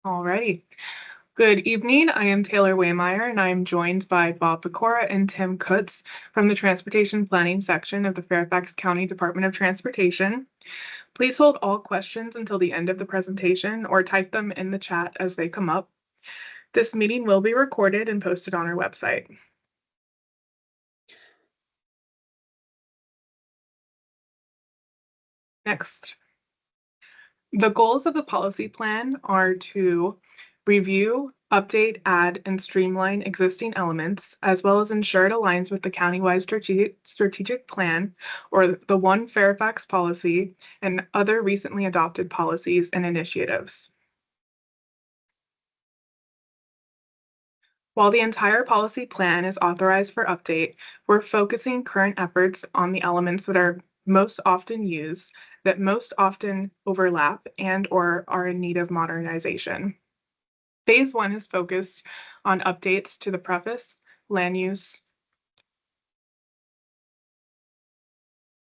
Alrighty. Good evening. I am Taylor Waymeyer, and I am joined by Bob Pecora and Tim Kutz from the Transportation Planning section of the Fairfax County Department of Transportation. Please hold all questions until the end of the presentation or type them in the chat as they come up. This meeting will be recorded and posted on our website. Next. The goals of the policy plan are to review, update, add, and streamline existing elements, as well as ensure it aligns with the countywide strategic plan or the One Fairfax policy and other recently adopted policies and initiatives. While the entire policy plan is authorized for update, we're focusing current efforts on the elements that are most often used, that most often overlap and/or are in need of modernization. Phase 1 is focused on updates to the preface, land use,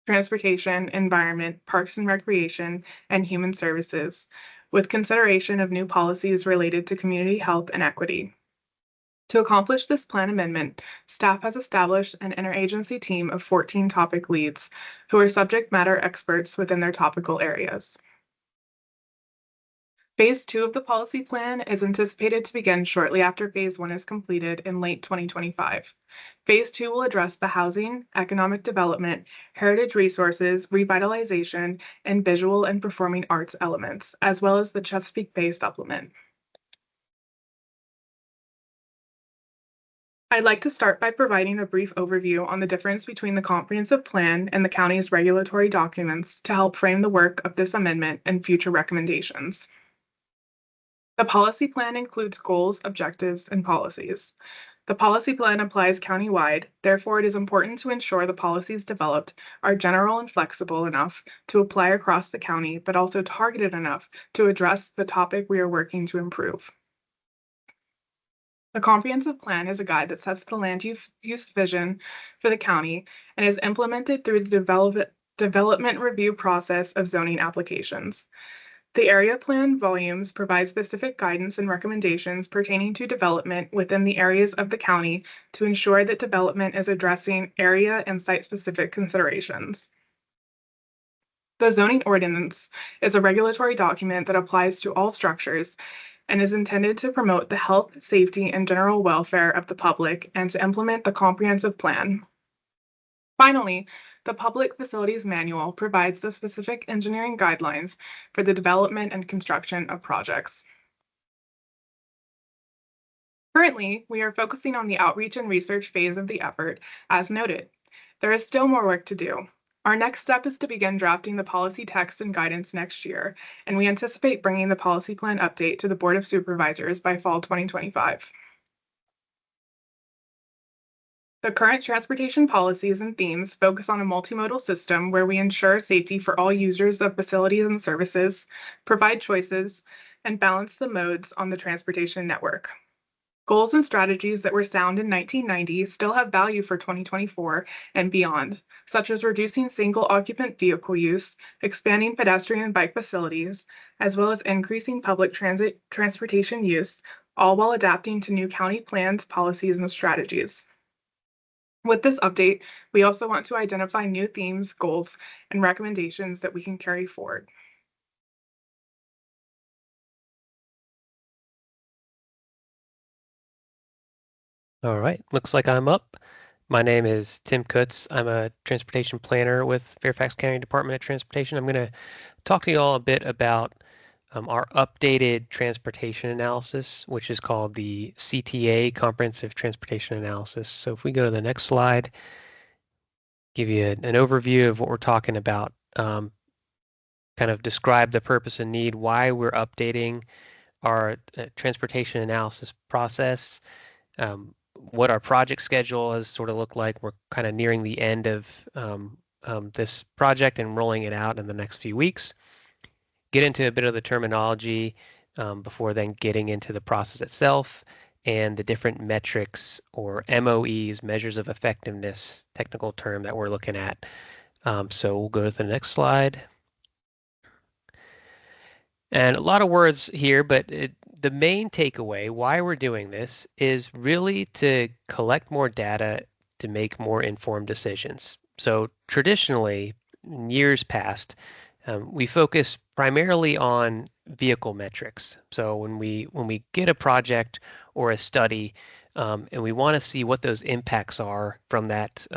transportation, environment, parks and recreation, and human services, with consideration of new policies related to community health and equity. To accomplish this plan amendment, staff has established an interagency team of 14 topic leads who are subject matter experts within their topical areas. Phase 2 of the policy plan is anticipated to begin shortly after Phase 1 is completed in late 2025. Phase 2 will address the housing, economic development, heritage resources, revitalization, and visual and performing arts elements, as well as the Chesapeake Bay supplement. I'd like to start by providing a brief overview on the difference between the comprehensive plan and the county's regulatory documents to help frame the work of this amendment and future recommendations. The policy plan includes goals, objectives, and policies. The policy plan applies countywide, therefore it is important to ensure the policies developed are general and flexible enough to apply across the county, but also targeted enough to address the topic we are working to improve. The comprehensive plan is a guide that sets the land use vision for the county and is implemented through the development review process of zoning applications. The area plan volumes provide specific guidance and recommendations pertaining to development within the areas of the county to ensure that development is addressing area and site-specific considerations. The zoning ordinance is a regulatory document that applies to all structures and is intended to promote the health, safety, and general welfare of the public and to implement the comprehensive plan. Finally, the Public Facilities Manual provides the specific engineering guidelines for the development and construction of projects. Currently, we are focusing on the outreach and research phase of the effort, as noted. There is still more work to do. Our next step is to begin drafting the policy text and guidance next year, and we anticipate bringing the policy plan update to the Board of Supervisors by fall 2025. The current transportation policies and themes focus on a multimodal system where we ensure safety for all users of facilities and services, provide choices, and balance the modes on the transportation network. Goals and strategies that were sound in 1990 still have value for 2024 and beyond, such as reducing single-occupant vehicle use, expanding pedestrian and bike facilities, as well as increasing public transportation use, all while adapting to new county plans, policies, and strategies. With this update, we also want to identify new themes, goals, and recommendations that we can carry forward. All right, looks like I'm up. My name is Tim Kutz. I'm a transportation planner with Fairfax County Department of Transportation. I'm going to talk to you all a bit about our updated transportation analysis, which is called the CTA, Comprehensive Transportation Analysis. So if we go to the next slide, give you an overview of what we're talking about, kind of describe the purpose and need, why we're updating our transportation analysis process, what our project schedule has sort of looked like. We're kind of nearing the end of this project and rolling it out in the next few weeks. Get into a bit of the terminology before then getting into the process itself and the different metrics or MOEs, measures of effectiveness, technical term that we're looking at. So we'll go to the next slide. And a lot of words here, but the main takeaway, why we're doing this, is really to collect more data to make more informed decisions. So traditionally, in years past, we focus primarily on vehicle metrics. So when we get a project or a study, and we want to see what those impacts are from that,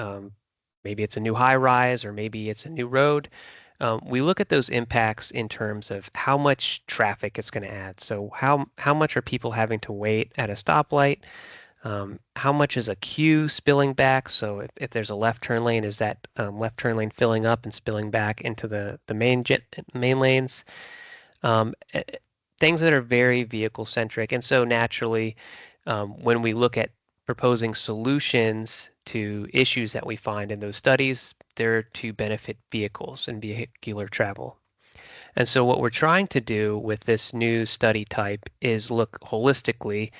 maybe it's a new high rise or maybe it's a new road. We look at those impacts in terms of how much traffic it's going to add. So how much are people having to wait at a stoplight? How much is a queue spilling back? So if there's a left turn lane, is that left turn lane filling up and spilling back into the main lanes? Um, eh, eh, Things that are very vehicle centric. And so naturally, when we look at proposing solutions to issues that we find in those studies, they're to benefit vehicles and vehicular travel. And so what we're trying to do with this new study type is look holistically.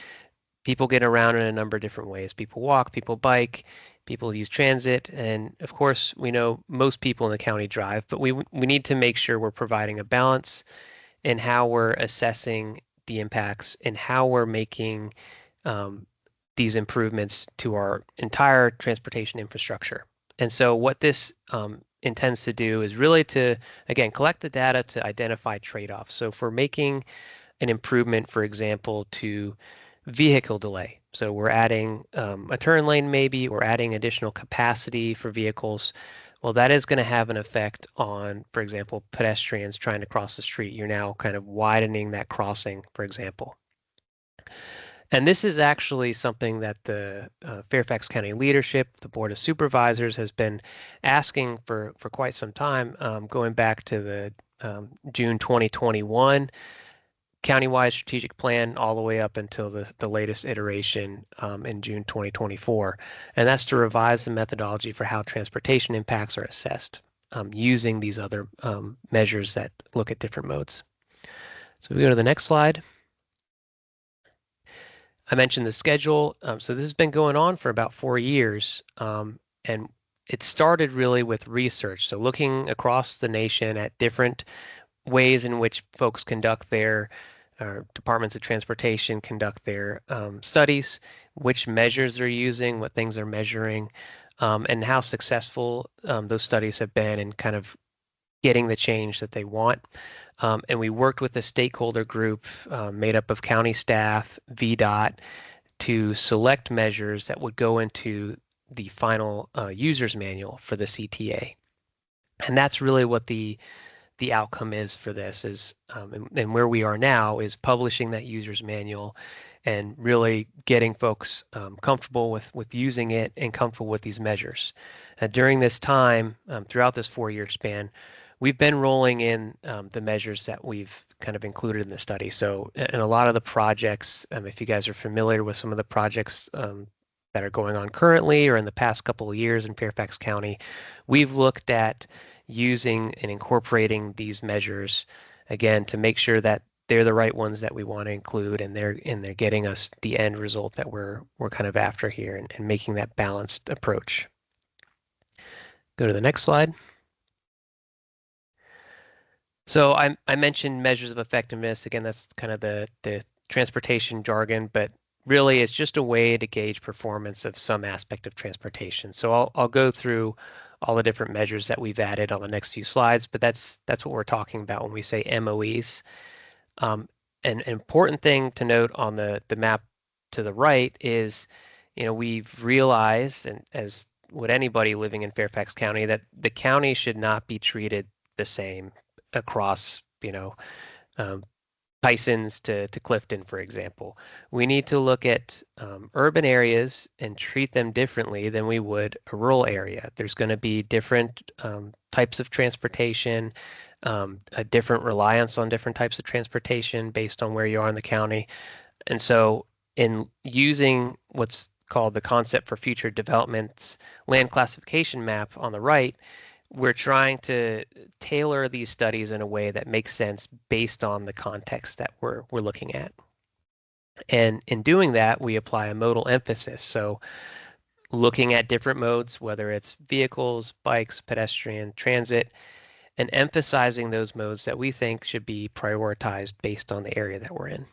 People get around in a number of different ways. People walk, people bike, people use transit, and of course, we know most people in the county drive, but we need to make sure we're providing a balance in how we're assessing the impacts and how we're making um, these improvements to our entire transportation infrastructure. And so what this intends to do is really to, again, collect the data to identify trade-offs. So if we're making an improvement, for example, to vehicle delay. So we're adding a turn lane maybe, or adding additional capacity for vehicles. Well, that is going to have an effect on, for example, pedestrians trying to cross the street. You're now kind of widening that crossing, for example. And this is actually something that the Fairfax County leadership, the Board of Supervisors, has been asking for quite some time, going back to the June 2021 countywide strategic plan all the way up until the latest iteration in June 2024. And that's to revise the methodology for how transportation impacts are assessed using these other measures that look at different modes. So we go to the next slide. I mentioned the schedule. So this has been going on for about 4 years. And it started really with research. So looking across the nation at different ways in which folks conduct their departments of transportation conduct their studies, which measures they're using, what things they're measuring, and how successful those studies have been in kind of getting the change that they want. And we worked with a stakeholder group made up of county staff, VDOT, to select measures that would go into the final user's manual for the CTA. And that's really what the outcome is for this is and where we are now is publishing that user's manual and really getting folks comfortable with using it and comfortable with these measures. During this time, throughout this 4 year span, we've been rolling in the measures that we've kind of included in the study. So in a lot of the projects, if you guys are familiar with some of the projects that are going on currently or in the past couple of years in Fairfax County, we've looked at using and incorporating these measures again to make sure that they're the right ones that we want to include and they're getting us the end result that we're kind of after here and making that balanced approach. Go to the next slide. So I mentioned measures of effectiveness. Again, that's kind of the transportation jargon, but really it's just a way to gauge performance of some aspect of transportation. So I'll go through all the different measures that we've added on the next few slides, but that's what we're talking about when we say MOEs. An important thing to note on the map to the right is, we've realized, and as would anybody living in Fairfax County, that the county should not be treated the same across, um, Tysons to Clifton, for example. We need to look at urban areas and treat them differently than we would a rural area. There's going to be different types of transportation, a different reliance on different types of transportation based on where you are in the county. And so in using what's called the concept for future developments land classification map on the right, we're trying to tailor these studies in a way that makes sense based on the context that we're looking at. And in doing that, we apply a modal emphasis. So looking at different modes, whether it's vehicles, bikes, pedestrian, transit, and emphasizing those modes that we think should be prioritized based on the area that we're in.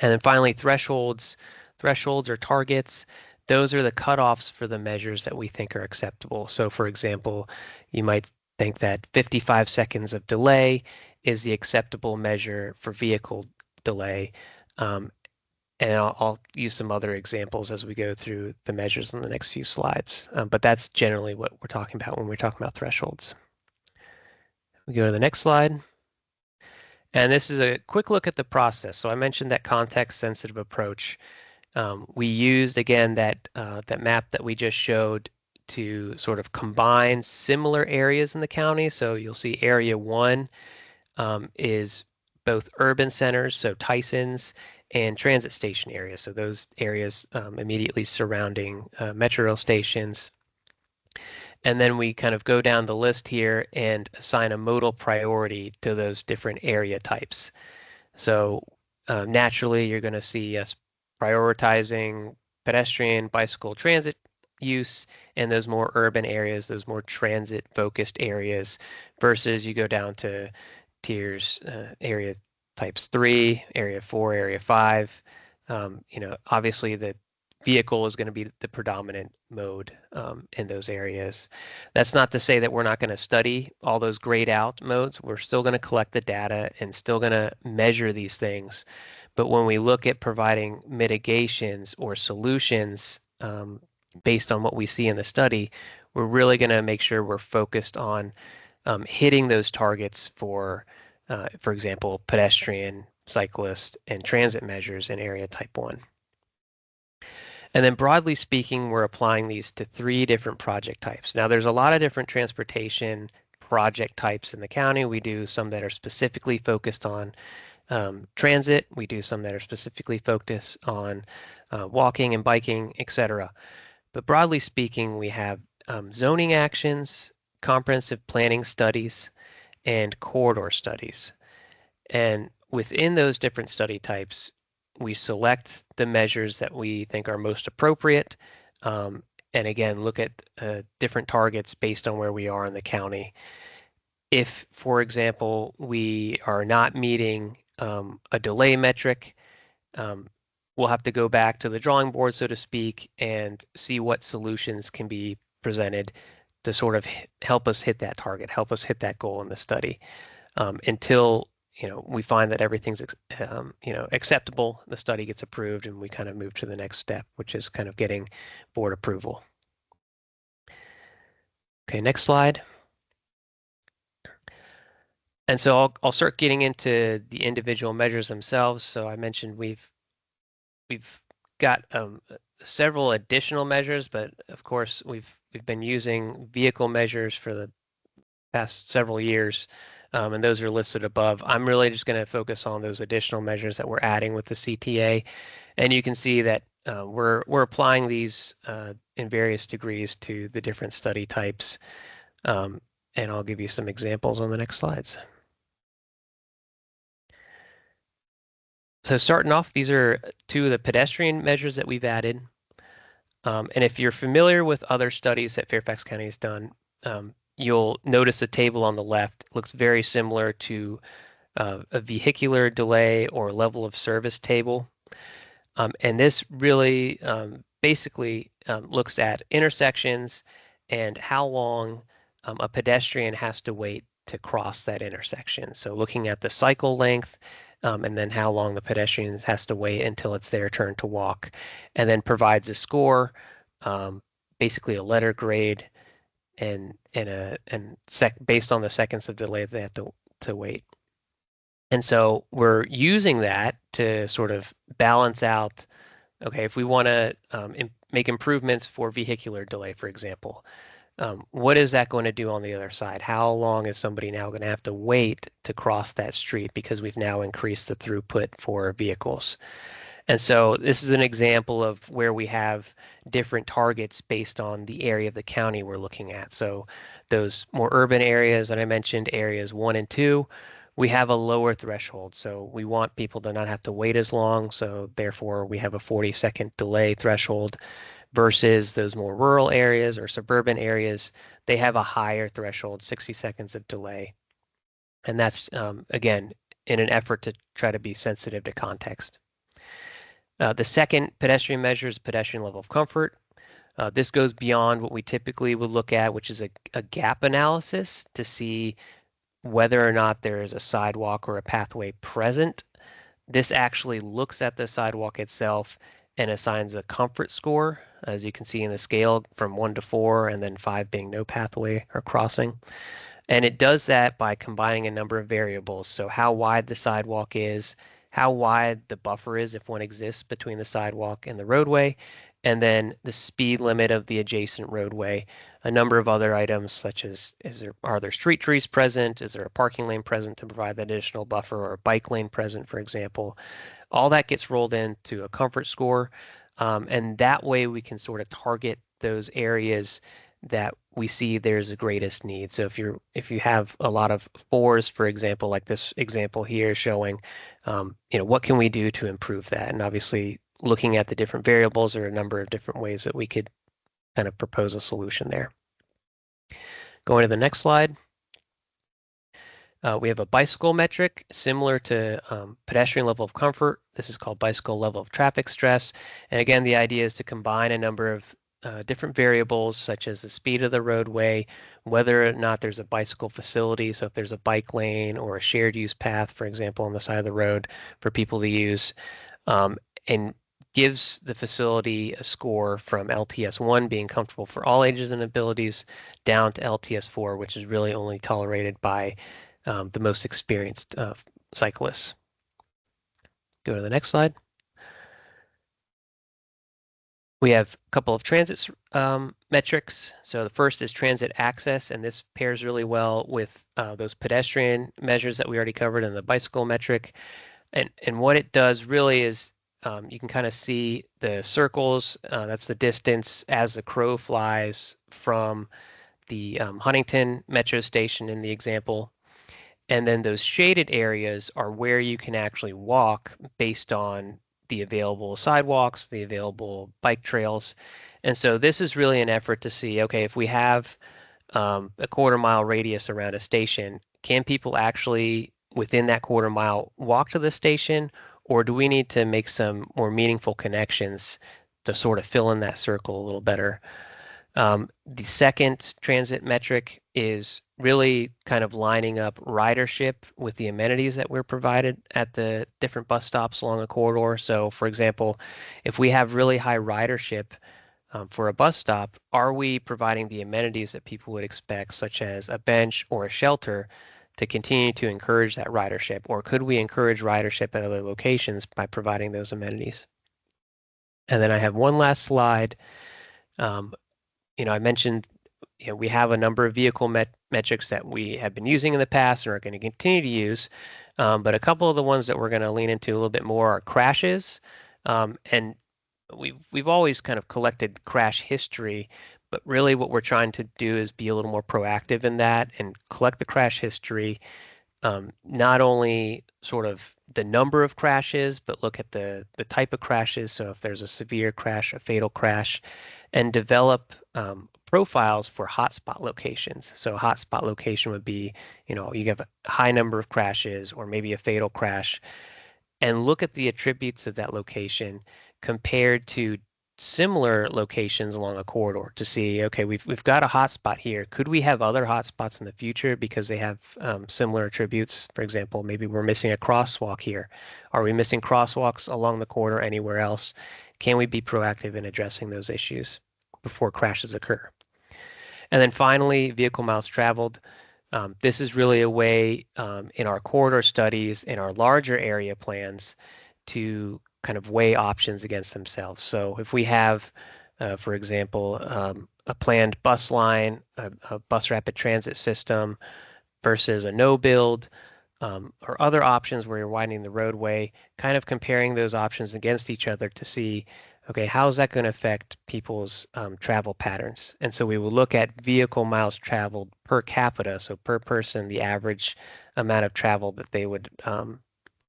And then finally, thresholds. Thresholds or targets. Those are the cutoffs for the measures that we think are acceptable. So for example, you might think that 55 seconds of delay is the acceptable measure for vehicle delay. And I'll use some other examples as we go through the measures in the next few slides. But that's generally what we're talking about when we're talking about thresholds. We go to the next slide. And this is a quick look at the process. So I mentioned that context-sensitive approach. We used, again, that map that we just showed to sort of combine similar areas in the county. So you'll see Area 1 is both urban centers, so Tyson's, and transit station areas. So those areas immediately surrounding metro rail stations. And then we kind of go down the list here and assign a modal priority to those different area types. So naturally, you're going to see us prioritizing pedestrian, bicycle, transit use in those more urban areas, those more transit-focused areas, versus you go down to tiers, area types 3, area 4, area 5. Obviously the vehicle is going to be the predominant mode in those areas. That's not to say that we're not going to study all those grayed out modes. We're still going to collect the data and still going to measure these things. But when we look at providing mitigations or solutions based on what we see in the study, we're really going to make sure we're focused on hitting those targets for example, pedestrian, cyclist, and transit measures in area type 1. And then broadly speaking, we're applying these to 3 different project types. Now, there's a lot of different transportation project types in the county. We do some that are specifically focused on transit. We do some that are specifically focused on walking and biking, etc. But broadly speaking, we have zoning actions, comprehensive planning studies, and corridor studies. And within those different study types, we select the measures that we think are most appropriate. And again, look at different targets based on where we are in the county. If, for example, we are not meeting a delay metric, we'll have to go back to the drawing board, so to speak, and see what solutions can be presented to sort of help us hit that target, help us hit that goal in the study. Until we find that everything's acceptable, the study gets approved, and we kind of move to the next step, which is kind of getting board approval. Okay, next slide. And so I'll start getting into the individual measures themselves. So I mentioned we've got several additional measures, but of course we've been using vehicle measures for the past several years, and those are listed above. I'm really just going to focus on those additional measures that we're adding with the CTA, and you can see that we're applying these in various degrees to the different study types, and I'll give you some examples on the next slides. So starting off, these are 2 of the pedestrian measures that we've added. And if you're familiar with other studies that Fairfax County has done, you'll notice the table on the left looks very similar to a vehicular delay or level of service table. And this really basically looks at intersections and how long a pedestrian has to wait to cross that intersection. So looking at the cycle length and then how long the pedestrian has to wait until it's their turn to walk, and then provides a score, basically a letter grade, and based on the seconds of delay they have to wait. And so we're using that to sort of balance out, okay, if we want to make improvements for vehicular delay, for example, what is that going to do on the other side? How long is somebody now going to have to wait to cross that street because we've now increased the throughput for vehicles? And so this is an example of where we have different targets based on the area of the county we're looking at. So those more urban areas that I mentioned, areas 1 and 2, we have a lower threshold. So we want people to not have to wait as long. So therefore we have a 40-second delay threshold versus those more rural areas or suburban areas. They have a higher threshold, 60 seconds of delay. And that's, again, in an effort to try to be sensitive to context. The second pedestrian measure is pedestrian level of comfort. This goes beyond what we typically would look at, which is a gap analysis to see whether or not there is a sidewalk or a pathway present. This actually looks at the sidewalk itself and assigns a comfort score, as you can see in the scale from 1 to 4, and then 5 being no pathway or crossing. And it does that by combining a number of variables. So how wide the sidewalk is, how wide the buffer is if one exists between the sidewalk and the roadway, and then the speed limit of the adjacent roadway. A number of other items such as are there street trees present? Is there a parking lane present to provide that additional buffer, or a bike lane present, for example? All that gets rolled into a comfort score. And that way we can sort of target those areas that we see there's the greatest need. So if you have a lot of 4s, for example, like this example here showing, what can we do to improve that? And obviously looking at the different variables, there are a number of different ways that we could kind of propose a solution there. Going to the next slide. We have a bicycle metric similar to pedestrian level of comfort. This is called bicycle level of traffic stress. And again, the idea is to combine a number of different variables such as the speed of the roadway, whether or not there's a bicycle facility. So if there's a bike lane or a shared use path, for example, on the side of the road for people to use, and gives the facility a score from LTS1 being comfortable for all ages and abilities down to LTS4, which is really only tolerated by the most experienced cyclists. Go to the next slide. We have a couple of transit metrics. So the first is transit access, and this pairs really well with those pedestrian measures that we already covered in the bicycle metric. And what it does really is you can kind of see the circles. That's the distance as the crow flies from the Huntington Metro station in the example. And then those shaded areas are where you can actually walk based on the available sidewalks, the available bike trails. And so this is really an effort to see, okay, if we have a quarter-mile radius around a station, can people actually within that quarter mile walk to the station, or do we need to make some more meaningful connections to sort of fill in that circle a little better? The second transit metric is really kind of lining up ridership with the amenities that we're provided at the different bus stops along a corridor. So, for example, if we have really high ridership for a bus stop, are we providing the amenities that people would expect, such as a bench or a shelter, to continue to encourage that ridership? Or could we encourage ridership at other locations by providing those amenities? And then I have one last slide. Um, I mentioned, we have a number of vehicle metrics that we have been using in the past and are going to continue to use. But a couple of the ones that we're going to lean into a little bit more are crashes. And we've always kind of collected crash history, but really what we're trying to do is be a little more proactive in that and collect the crash history, not only sort of the number of crashes, but look at the type of crashes. So if there's a severe crash, a fatal crash, and develop profiles for hotspot locations. So a hotspot location would be, you have a high number of crashes or maybe a fatal crash, and look at the attributes of that location compared to similar locations along a corridor to see, okay, we've got a hotspot here. Could we have other hotspots in the future because they have similar attributes? For example, maybe we're missing a crosswalk here. Are we missing crosswalks along the corridor anywhere else? Can we be proactive in addressing those issues before crashes occur? And then finally, vehicle miles traveled. This is really a way in our corridor studies, in our larger area plans, to kind of weigh options against themselves. So if we have, for example, a planned bus line, a bus rapid transit system versus a no build, or other options where you're widening the roadway, kind of comparing those options against each other to see, okay, how is that going to affect people's travel patterns? And so we will look at vehicle miles traveled per capita, so per person, the average amount of travel that they would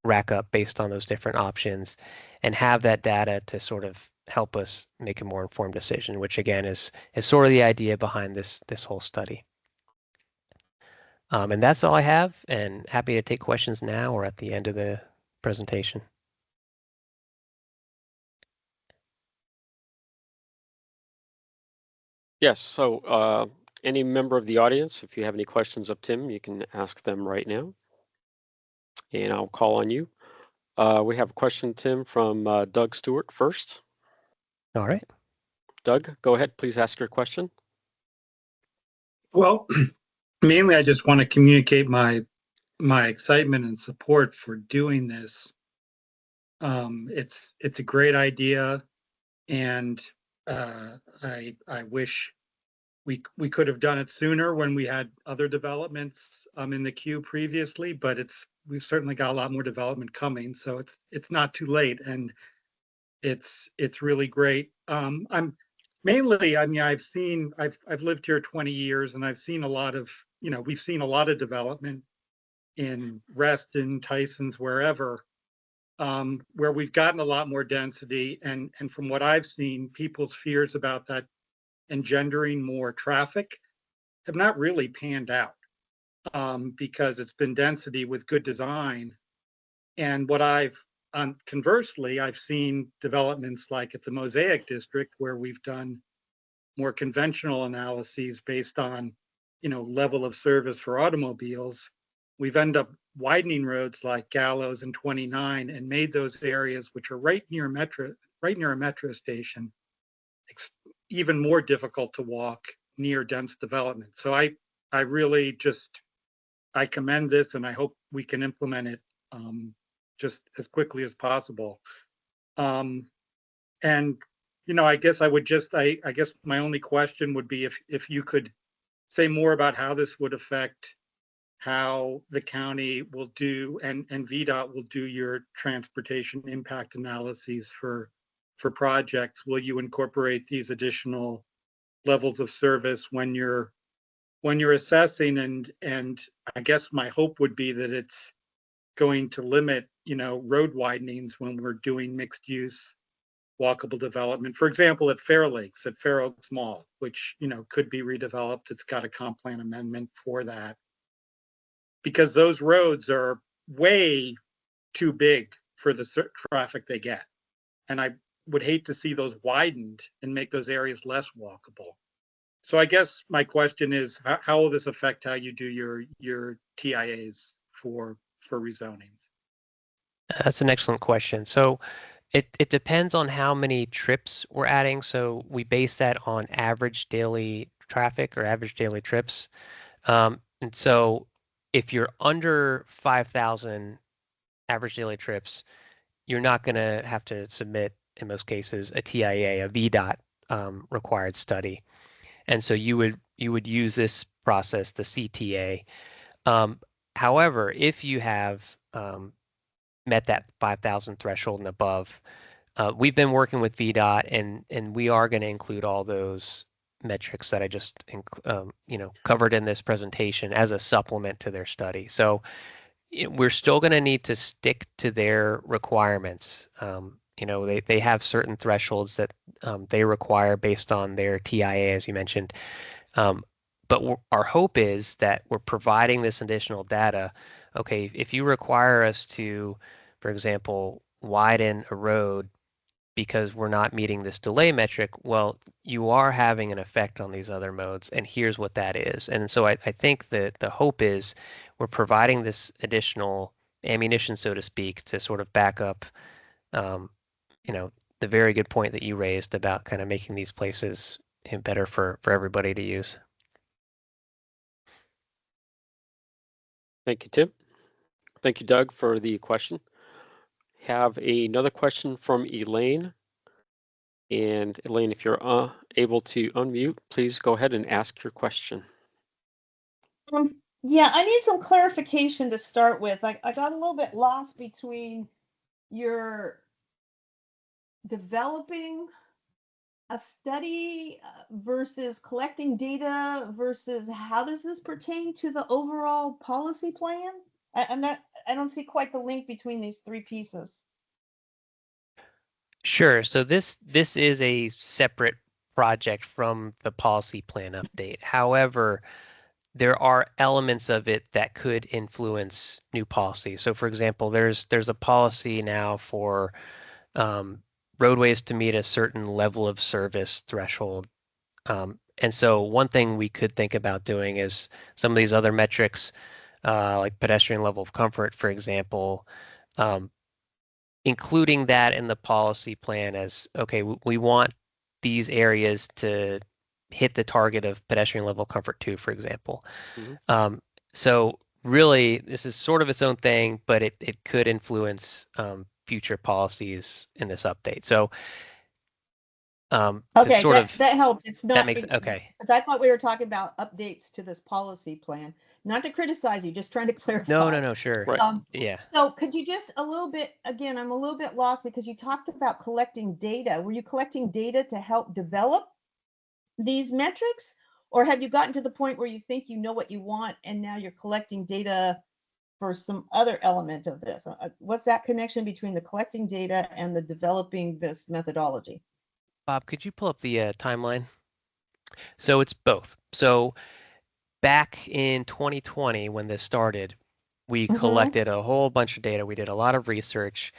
rack up based on those different options, and have that data to sort of help us make a more informed decision, which again is sort of the idea behind this whole study. And that's all I have, and happy to take questions now or at the end of the presentation. Yes, so any member of the audience, if you have any questions of Tim, you can ask them right now, and I'll call on you. We have a question, Tim, from Doug Stewart first. All right. Doug, go ahead, please ask your question. Well, mainly I just want to communicate my excitement and support for doing this. It's a great idea, and I wish we could have done it sooner when we had other developments in the queue previously, but we've certainly got a lot more development coming, so it's not too late, and it's really great. I'm mainly, I mean, I've lived here 20 years, and I've seen a lot of, we've seen a lot of development in Reston, Tyson's, wherever, where we've gotten a lot more density, and from what I've seen, people's fears about that engendering more traffic have not really panned out, because it's been density with good design. And conversely, I've seen developments like at the Mosaic District, where we've done more conventional analyses based on, level of service for automobiles. We've ended up widening roads like Gallows and 29 and made those areas, which are right near a metro station, even more difficult to walk near dense development. So I really I commend this, and I hope we can implement it just as quickly as possible. And I guess I guess my only question would be if you could say more about how this would affect how the county will do and VDOT will do your transportation impact analyses for projects. Will you incorporate these additional levels of service when you're assessing? And I guess my hope would be that it's going to limit, road widenings when we're doing mixed use walkable development. For example, at Fair Oaks Mall, which, could be redeveloped. It's got a comp plan amendment for that, because those roads are way too big for the traffic they get. And I would hate to see those widened and make those areas less walkable. So I guess my question is, how will this affect how you do your TIAs for rezonings? That's an excellent question. So it depends on how many trips we're adding. So we base that on average daily traffic or average daily trips. And so if you're under 5,000 average daily trips, you're not going to have to submit, in most cases, a TIA, a VDOT required study. And so you would use this process, the CTA. However, if you have met that 5,000 threshold and above, we've been working with VDOT, and we are going to include all those metrics that I just covered in this presentation as a supplement to their study. So we're still going to need to stick to their requirements. They have certain thresholds that they require based on their TIA, as you mentioned. But our hope is that we're providing this additional data. Okay, if you require us to, for example, widen a road because we're not meeting this delay metric, well, you are having an effect on these other modes, and here's what that is. And so I think that the hope is we're providing this additional ammunition, so to speak, to sort of back up, the very good point that you raised about kind of making these places better for everybody to use. Thank you, Tim. Thank you, Doug, for the question. Have another question from Elaine. And Elaine, if you're able to unmute, please go ahead and ask your question. Yeah, I need some clarification to start with. I got a little bit lost between your developing a study versus collecting data versus how does this pertain to the overall policy plan? I don't see quite the link between these three pieces. Sure. So this is a separate project from the policy plan update. However, there are elements of it that could influence new policy. So, for example, there's a policy now for roadways to meet a certain level of service threshold. And so one thing we could think about doing is some of these other metrics, like pedestrian level of comfort, for example, including that in the policy plan as, okay, we want these areas to hit the target of pedestrian level comfort 2, for example. Mhm. So really, this is sort of its own thing, but it could influence future policies in this update. So to Okay, sort of, that helps. It's that not, makes, okay. because I thought we were talking about updates to this policy plan. Not to criticize you, just trying to clarify. No, sure. Right. Yeah. So could you just a little bit, again, I'm a little bit lost because you talked about collecting data. Were you collecting data to help develop these metrics? Or have you gotten to the point where you think you know what you want and now you're collecting data for some other element of this? What's that connection between the collecting data and the developing this methodology? Bob, could you pull up the timeline? So it's both. So back in 2020, when this started, we Mhm. collected a whole bunch of data. We did a lot of research.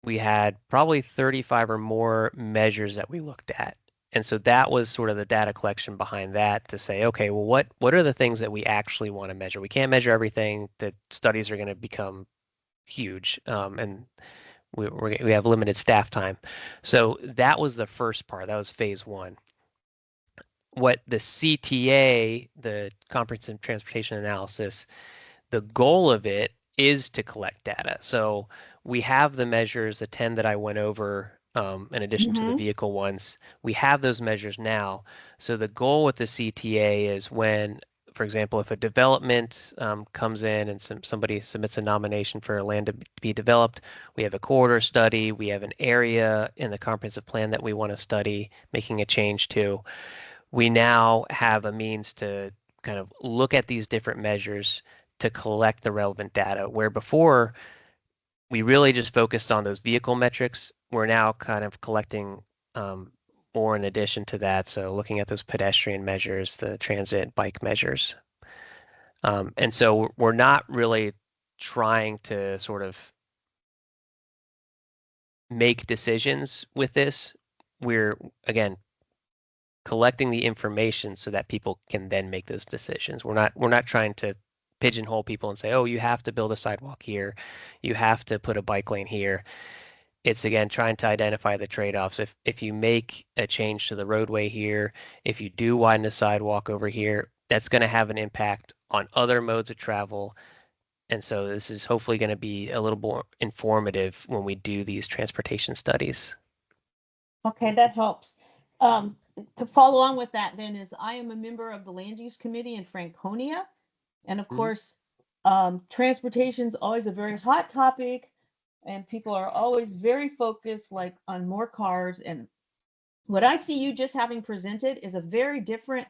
We had probably 35 or more measures that we looked at. And so that was sort of the data collection behind that to say, okay, well, what are the things that we actually want to measure? We can't measure everything. The studies are going to become huge, and we have limited staff time. So that was the first part. That was phase one. What the CTA, the Comprehensive Transportation Analysis, the goal of it is to collect data. So we have the measures, the 10 that I went over, in addition to the vehicle ones. We have those measures now. So the goal with the CTA is when, for example, if a development comes in and somebody submits a nomination for land to be developed, we have a corridor study, we have an area in the comprehensive plan that we want to study, making a change to. We now have a means to kind of look at these different measures to collect the relevant data, where before we really just focused on those vehicle metrics. We're now kind of collecting more in addition to that. So looking at those pedestrian measures, the transit bike measures. And so we're not really trying to sort of make decisions with this. We're, again, collecting the information so that people can then make those decisions. We're not trying to pigeonhole people and say, oh, you have to build a sidewalk here, you have to put a bike lane here. It's, again, trying to identify the trade-offs. If you make a change to the roadway here, if you do widen the sidewalk over here, that's going to have an impact on other modes of travel. And so this is hopefully going to be a little more informative when we do these transportation studies. Okay, that helps. To follow on with that then is I am a member of the Land Use Committee in Franconia. And of course, transportation is always a very hot topic and people are always very focused like on more cars. And what I see you just having presented is a very different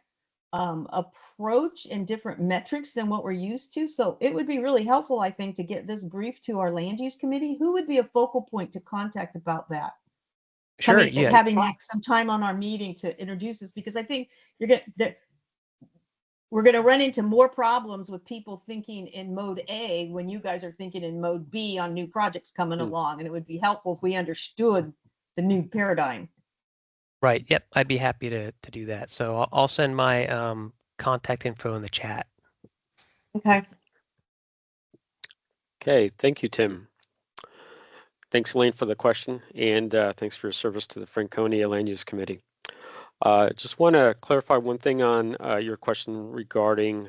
approach and different metrics than what we're used to. So it would be really helpful, I think, to get this brief to our Land Use Committee. Who would be a focal point to contact about that? Sure, yeah. Having like some time on our meeting to introduce this, because I think we're going to run into more problems with people thinking in mode A when you guys are thinking in mode B on new projects coming along. And it would be helpful if we understood the new paradigm. Right. Yep. I'd be happy to do that. So I'll send my contact info in the chat. Okay. Okay, thank you, Tim. Thanks, Elaine, for the question, and thanks for your service to the Franconia Land Use Committee. Just want to clarify one thing on your question regarding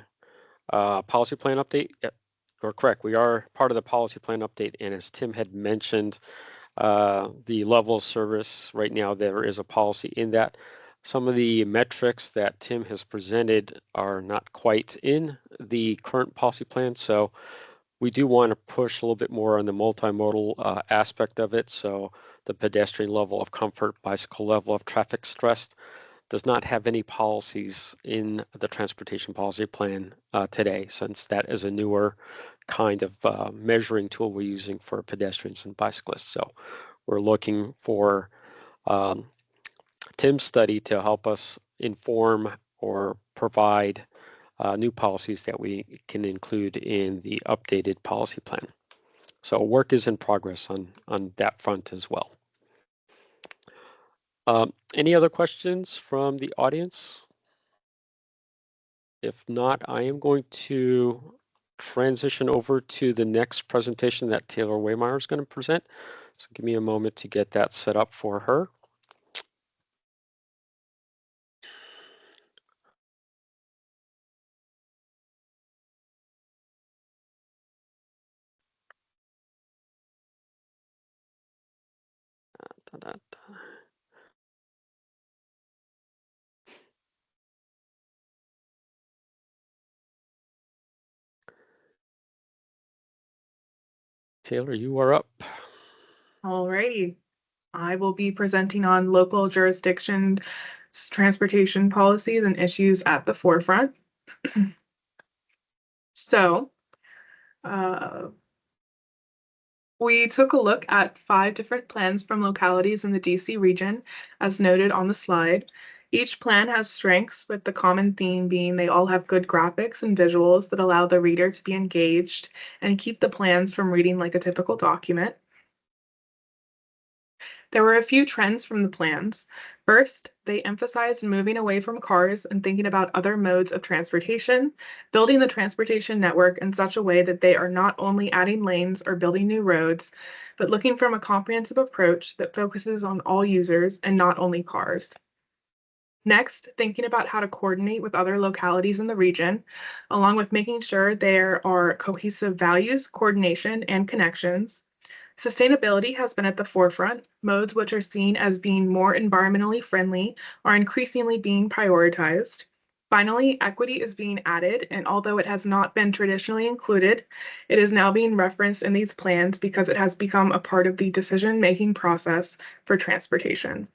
policy plan update. You're correct, we are part of the policy plan update, and as Tim had mentioned, the level of service right now, there is a policy in that. Some of the metrics that Tim has presented are not quite in the current policy plan, so we do want to push a little bit more on the multimodal aspect of it. So the pedestrian level of comfort, bicycle level of traffic stress does not have any policies in the transportation policy plan today, since that is a newer kind of measuring tool we're using for pedestrians and bicyclists. So we're looking for Tim's study to help us inform or provide new policies that we can include in the updated policy plan. So work is in progress on that front as well. Any other questions from the audience? If not, I am going to transition over to the next presentation that Taylor Waymeyer is going to present. So give me a moment to get that set up for her. Taylor, you are up. Alrighty. I will be presenting on local jurisdiction transportation policies and issues at the forefront. So, we took a look at 5 different plans from localities in the DC region, as noted on the slide. Each plan has strengths, with the common theme being they all have good graphics and visuals that allow the reader to be engaged and keep the plans from reading like a typical document. There were a few trends from the plans. First, they emphasized moving away from cars and thinking about other modes of transportation, building the transportation network in such a way that they are not only adding lanes or building new roads, but looking from a comprehensive approach that focuses on all users and not only cars. Next, thinking about how to coordinate with other localities in the region, along with making sure there are cohesive values, coordination, and connections. Sustainability has been at the forefront. Modes which are seen as being more environmentally friendly are increasingly being prioritized. Finally, equity is being added, and although it has not been traditionally included, it is now being referenced in these plans because it has become a part of the decision-making process for transportation.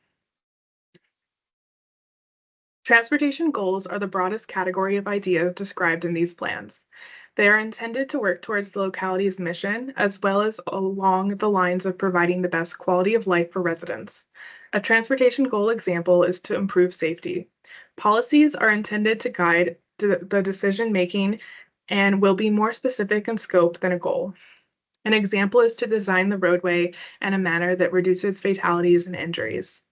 Transportation goals are the broadest category of ideas described in these plans. They are intended to work towards the locality's mission, as well as along the lines of providing the best quality of life for residents. A transportation goal example is to improve safety. Policies are intended to guide the decision-making and will be more specific in scope than a goal. An example is to design the roadway in a manner that reduces fatalities and injuries.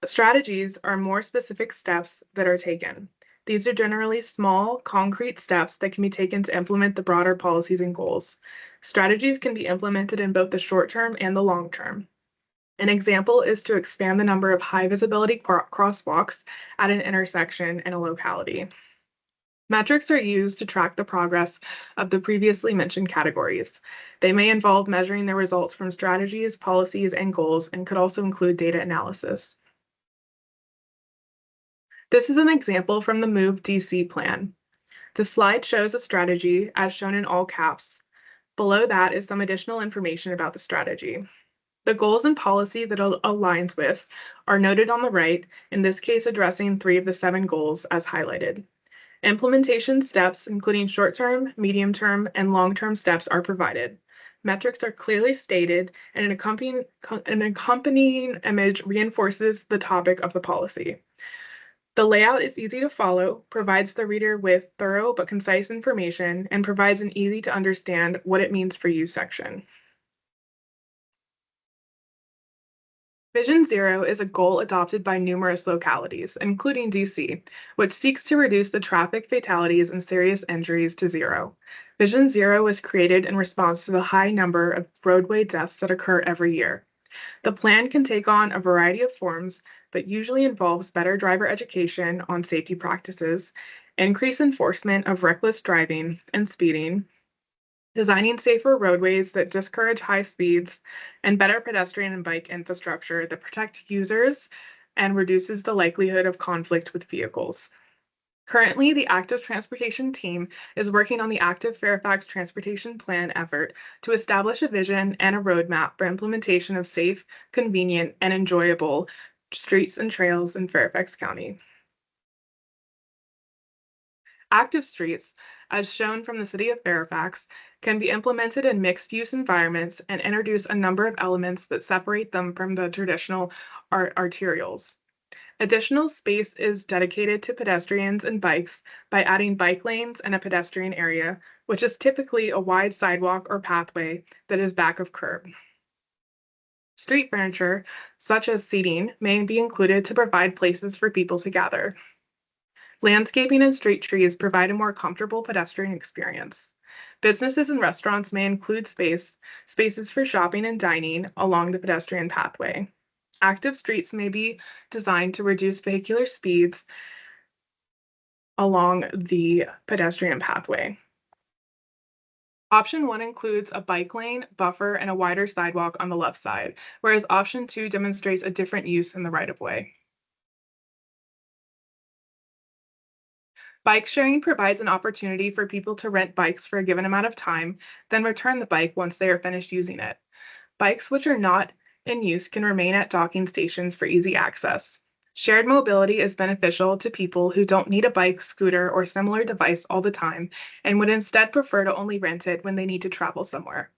Strategies are more specific steps that are taken. These are generally small, concrete steps that can be taken to implement the broader policies and goals. Strategies can be implemented in both the short term and the long term. An example is to expand the number of high visibility crosswalks at an intersection in a locality. Metrics are used to track the progress of the previously mentioned categories. They may involve measuring the results from strategies, policies, and goals, and could also include data analysis. This is an example from the Move DC plan. The slide shows a strategy as shown in all caps. Below that is some additional information about the strategy. The goals and policy that it aligns with are noted on the right, in this case addressing 3 of the 7 goals as highlighted. Implementation steps, including short-term, medium-term, and long-term steps, are provided. Metrics are clearly stated, and an accompanying image reinforces the topic of the policy. The layout is easy to follow, provides the reader with thorough but concise information, and provides an easy to understand what it means for you section. Vision Zero is a goal adopted by numerous localities, including DC, which seeks to reduce the traffic fatalities and serious injuries to zero. Vision Zero was created in response to the high number of roadway deaths that occur every year. The plan can take on a variety of forms, but usually involves better driver education on safety practices, increased enforcement of reckless driving and speeding, designing safer roadways that discourage high speeds, and better pedestrian and bike infrastructure that protect users and reduces the likelihood of conflict with vehicles. Currently, the Active Transportation team is working on the Active Fairfax Transportation Plan effort to establish a vision and a roadmap for implementation of safe, convenient, and enjoyable streets and trails in Fairfax County. Active streets, as shown from the city of Fairfax, can be implemented in mixed-use environments and introduce a number of elements that separate them from the traditional arterials. Additional space is dedicated to pedestrians and bikes by adding bike lanes and a pedestrian area, which is typically a wide sidewalk or pathway that is back of curb. Street furniture, such as seating, may be included to provide places for people to gather. Landscaping and street trees provide a more comfortable pedestrian experience. Businesses and restaurants may include spaces for shopping and dining along the pedestrian pathway. Active streets may be designed to reduce vehicular speeds along the pedestrian pathway. Option 1 includes a bike lane, buffer, and a wider sidewalk on the left side, whereas Option 2 demonstrates a different use in the right-of-way. Bike sharing provides an opportunity for people to rent bikes for a given amount of time, then return the bike once they are finished using it. Bikes which are not in use can remain at docking stations for easy access. Shared mobility is beneficial to people who don't need a bike, scooter, or similar device all the time and would instead prefer to only rent it when they need to travel somewhere.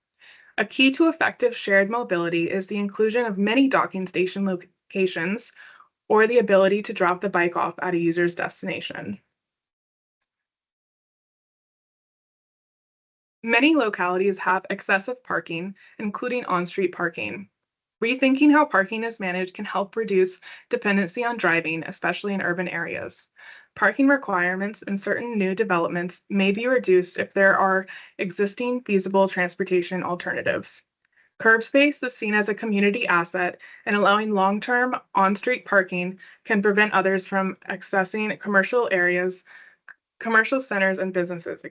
A key to effective shared mobility is the inclusion of many docking station locations or the ability to drop the bike off at a user's destination. Many localities have excessive parking, including on-street parking. Rethinking how parking is managed can help reduce dependency on driving, especially in urban areas. Parking requirements in certain new developments may be reduced if there are existing feasible transportation alternatives. Curb space is seen as a community asset, and allowing long-term on-street parking can prevent others from accessing commercial centers and businesses,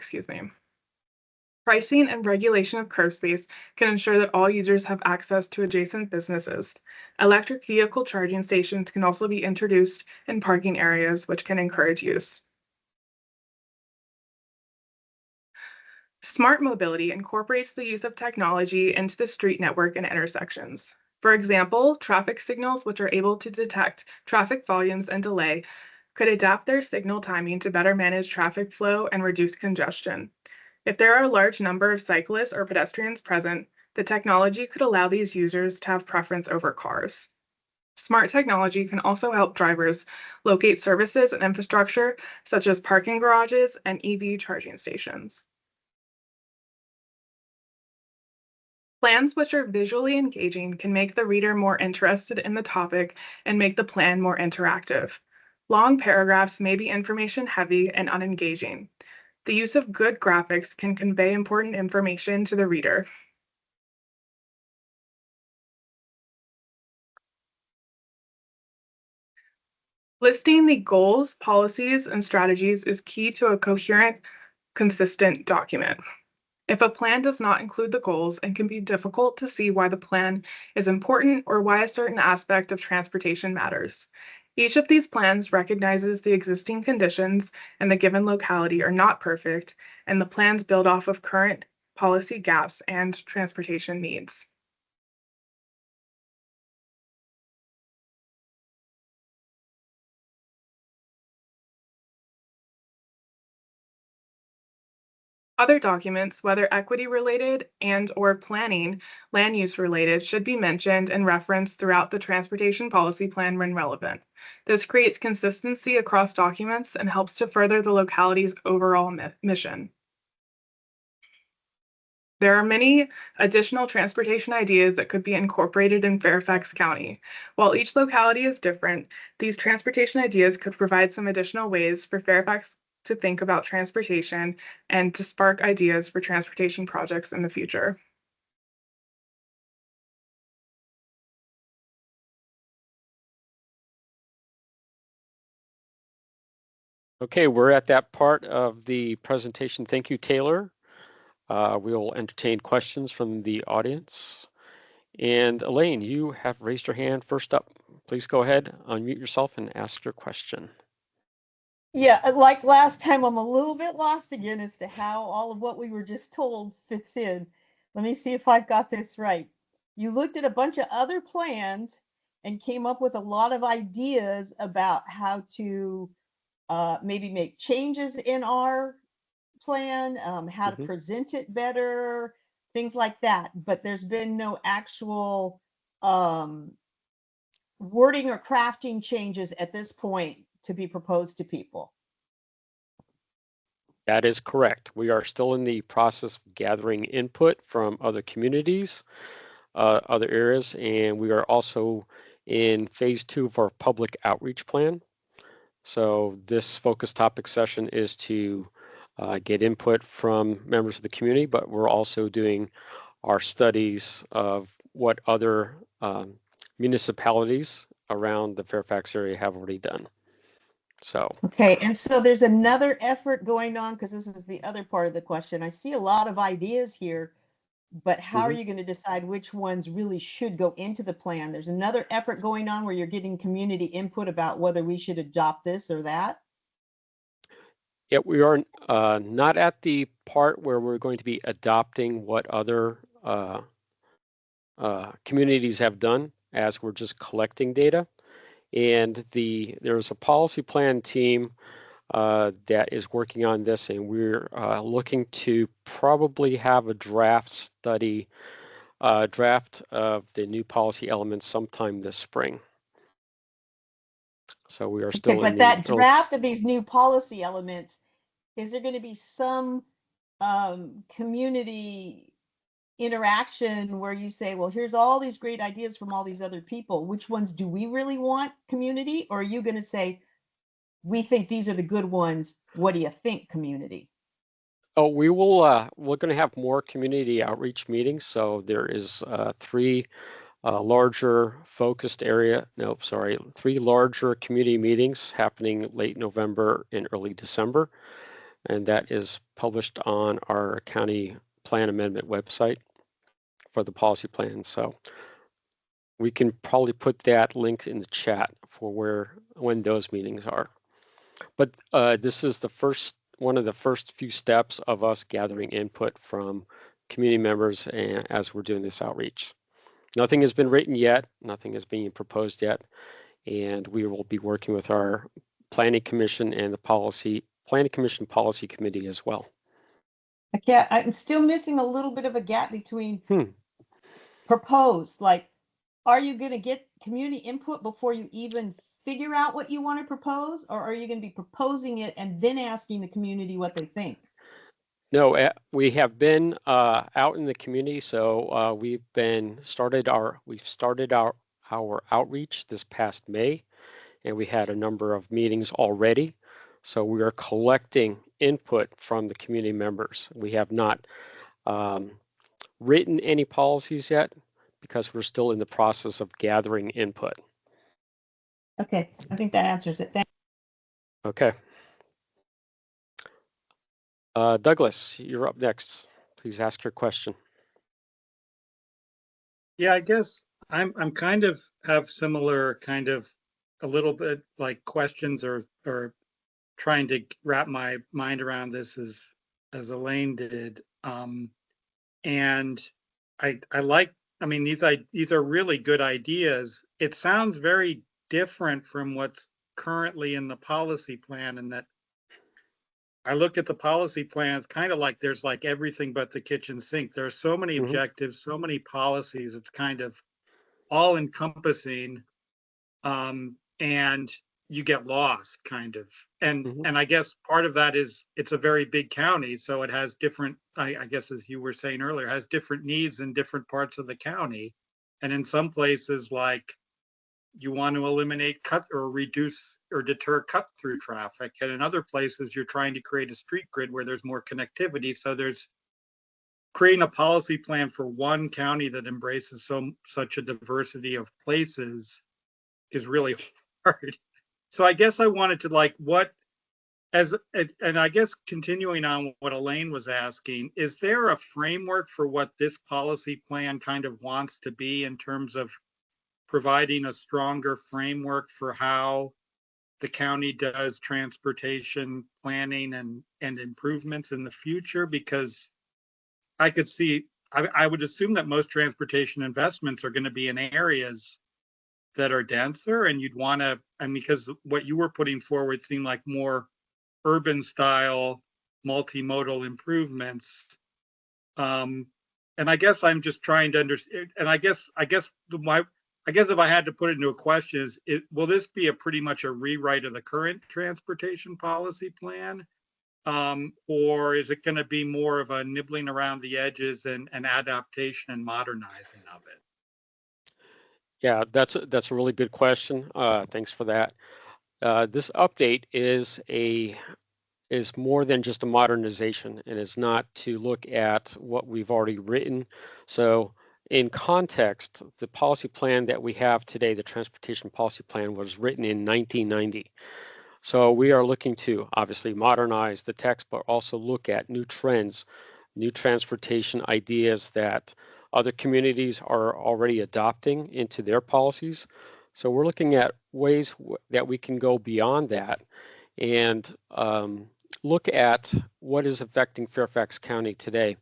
Pricing and regulation of curb space can ensure that all users have access to adjacent businesses. Electric vehicle charging stations can also be introduced in parking areas, which can encourage use. Smart mobility incorporates the use of technology into the street network and intersections. For example, traffic signals, which are able to detect traffic volumes and delay, could adapt their signal timing to better manage traffic flow and reduce congestion. If there are a large number of cyclists or pedestrians present, the technology could allow these users to have preference over cars. Smart technology can also help drivers locate services and infrastructure, such as parking garages and EV charging stations. Plans which are visually engaging can make the reader more interested in the topic and make the plan more interactive. Long paragraphs may be information heavy and unengaging. The use of good graphics can convey important information to the reader. Listing the goals, policies, and strategies is key to a coherent, consistent document. If a plan does not include the goals, it can be difficult to see why the plan is important or why a certain aspect of transportation matters. Each of these plans recognizes the existing conditions and the given locality are not perfect, and the plans build off of current policy gaps and transportation needs. Other documents, whether equity-related and/or planning, land use related, should be mentioned and referenced throughout the transportation policy plan when relevant. This creates consistency across documents and helps to further the locality's overall mission. There are many additional transportation ideas that could be incorporated in Fairfax County. While each locality is different, these transportation ideas could provide some additional ways for Fairfax to think about transportation and to spark ideas for transportation projects in the future. Okay, we're at that part of the presentation. Thank you, Taylor. We will entertain questions from the audience. And Elaine, you have raised your hand first up. Please go ahead, unmute yourself and ask your question. Yeah, like last time, I'm a little bit lost again as to how all of what we were just told fits in. Let me see if I've got this right. You looked at a bunch of other plans and came up with a lot of ideas about how to maybe make changes in our plan, how to present it better, things like that. But there's been no actual wording or crafting changes at this point to be proposed to people. That is correct. We are still in the process of gathering input from other communities, other areas, and we are also in phase 2 of our public outreach plan. So this focus topic session is to get input from members of the community, but we're also doing our studies of what other municipalities around the Fairfax area have already done. So, Okay, and so there's another effort going on, because this is the other part of the question. I see a lot of ideas here, but how are you going to decide which ones really should go into the plan? There's another effort going on where you're getting community input about whether we should adopt this or that. yeah, we are not at the part where we're going to be adopting what other communities have done, as we're just collecting data. And there's a policy plan team that is working on this, and we're looking to probably have a draft of the new policy elements sometime this spring. So we are still Okay, but that draft of these new policy elements, is there going to be some community interaction where you say, well, here's all these great ideas from all these other people. Which ones do we really want, community? Or are you going to say, we think these are the good ones. What do you think, community? Oh, we're going to have more community outreach meetings. So there is three larger community meetings happening late November and early December. And that is published on our county plan amendment website for the policy plan. So we can probably put that link in the chat for when those meetings are. But this is one of the first few steps of us gathering input from community members as we're doing this outreach. Nothing has been written yet, nothing is being proposed yet, and we will be working with our Planning Commission and the Planning Commission Policy Committee as well. Okay, I'm still missing a little bit of a gap between propose. Like, are you going to get community input before you even figure out what you want to propose, or are you going to be proposing it and then asking the community what they think? No, we have been out in the community, so we've started our outreach this past May, and we had a number of meetings already. So we are collecting input from the community members. We have not written any policies yet because we're still in the process of gathering input. Okay, I think that answers it. Okay. Douglas, you're up next. Please ask your question. Yeah, I guess I'm kind of have similar kind of a little bit like questions or trying to wrap my mind around this as Elaine did. And I like, I mean, these are really good ideas. It sounds very different from what's currently in the policy plan, and that I look at the policy plans kind of like there's like everything but the kitchen sink. There's so many objectives, so many policies. It's kind of all encompassing, and you get lost kind of. And I guess part of that is it's a very big county, so it has different, I guess as you were saying earlier, has different needs in different parts of the county. And in some places, like, you want to eliminate cut or reduce or deter cut through traffic, and in other places you're trying to create a street grid where there's more connectivity. So there's creating a policy plan for one county that embraces such a diversity of places is really hard. So I guess I wanted to like and I guess continuing on what Elaine was asking, is there a framework for what this policy plan kind of wants to be in terms of providing a stronger framework for how the county does transportation planning and improvements in the future? Because I could see, I would assume that most transportation investments are going to be in areas that are denser, and you'd want to, and because what you were putting forward seemed like more urban style multimodal improvements. And I guess I'm just trying to understand, and I guess if I had to put it into a question is, will this be pretty much a rewrite of the current transportation policy plan? Or is it going to be more of a nibbling around the edges and adaptation and modernizing of it? Yeah, that's a really good question. Thanks for that. this update is more than just a modernization, and is not to look at what we've already written. So in context, the policy plan that we have today, the transportation policy plan, was written in 1990. So we are looking to obviously modernize the text, but also look at new trends, new transportation ideas that other communities are already adopting into their policies. So we're looking at ways that we can go beyond that and look at what is affecting Fairfax County today.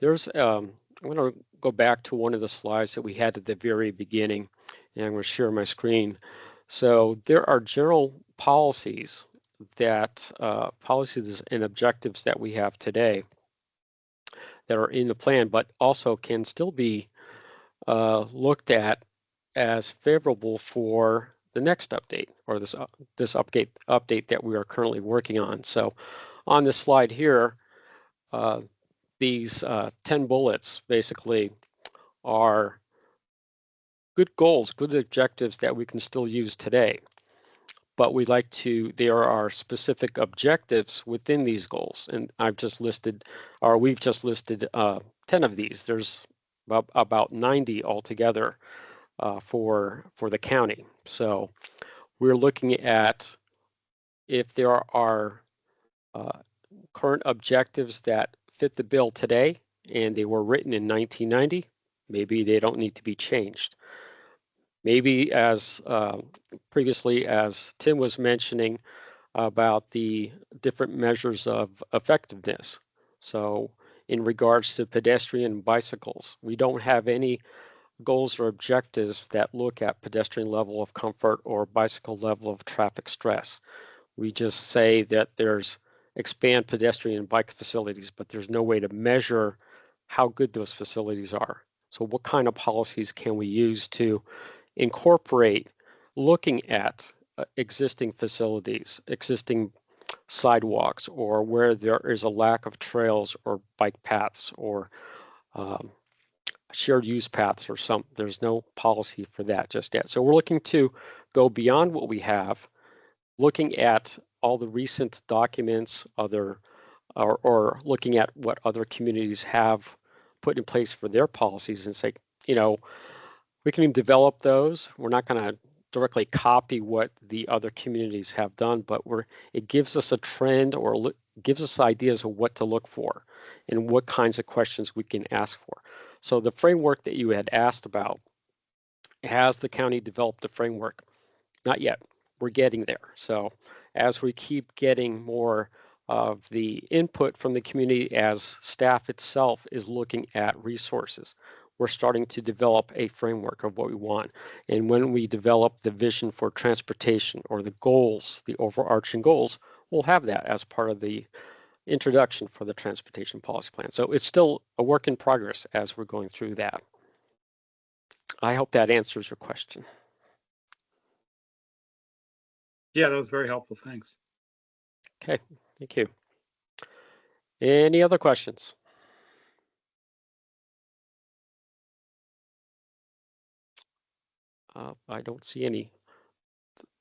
There's, I'm going to go back to one of the slides that we had at the very beginning, and I'm going to share my screen. So there are general policies that policies and objectives that we have today that are in the plan, but also can still be looked at as favorable for the next update, or this update that we are currently working on. So on this slide here, these 10 bullets basically are good goals, good objectives that we can still use today. But we'd like to, there are specific objectives within these goals. And I've just listed, or we've just listed 10 of these. There's about 90 altogether for the county. So we're looking at if there are current objectives that fit the bill today and they were written in 1990, maybe they don't need to be changed. Maybe as previously, as Tim was mentioning about the different measures of effectiveness. So in regards to pedestrian bicycles, we don't have any goals or objectives that look at pedestrian level of comfort or bicycle level of traffic stress. We just say that there's expand pedestrian and bike facilities, but there's no way to measure how good those facilities are. So what kind of policies can we use to incorporate looking at existing facilities, existing sidewalks, or where there is a lack of trails or bike paths or shared use paths or some, there's no policy for that just yet. So we're looking to go beyond what we have, looking at all the recent documents, or looking at what other communities have put in place for their policies and say, you know, we can develop those. We're not going to directly copy what the other communities have done, but it gives us a trend, or gives us ideas of what to look for and what kinds of questions we can ask for. So the framework that you had asked about, has the county developed a framework? Not yet. We're getting there. So as we keep getting more of the input from the community, as staff itself is looking at resources, we're starting to develop a framework of what we want. And when we develop the vision for transportation, or the goals, the overarching goals, we'll have that as part of the introduction for the transportation policy plan. So it's still a work in progress as we're going through that. I hope that answers your question. Yeah, that was very helpful. Thanks. Okay, thank you. Any other questions? I don't see any.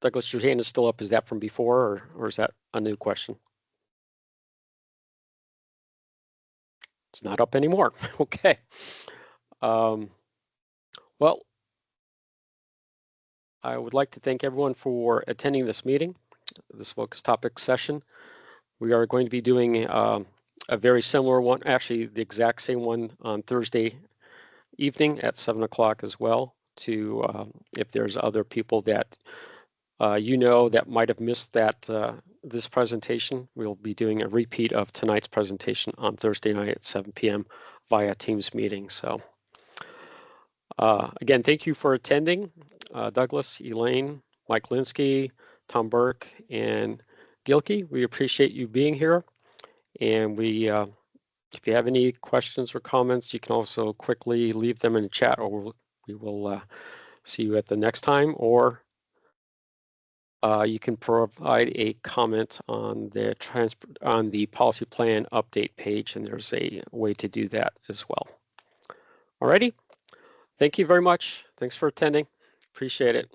Douglas, your hand is still up. Is that from before, or is that a new question? It's not up anymore. Okay. Well, I would like to thank everyone for attending this meeting, this focus topic session. We are going to be doing a very similar one, actually the exact same one, on Thursday evening at 7 o'clock as well, to if there's other people that you know that might have missed that this presentation. We'll be doing a repeat of tonight's presentation on Thursday night at 7 p.m. via Teams meeting. So again, thank you for attending. Douglas, Elaine, Mike Linsky, Tom Burke, and Gilkey, we appreciate you being here. And we, if you have any questions or comments, you can also quickly leave them in the chat, or we will see you at the next time, or you can provide a comment on the policy plan update page, and there's a way to do that as well. Alrighty, thank you very much. Thanks for attending. Appreciate it.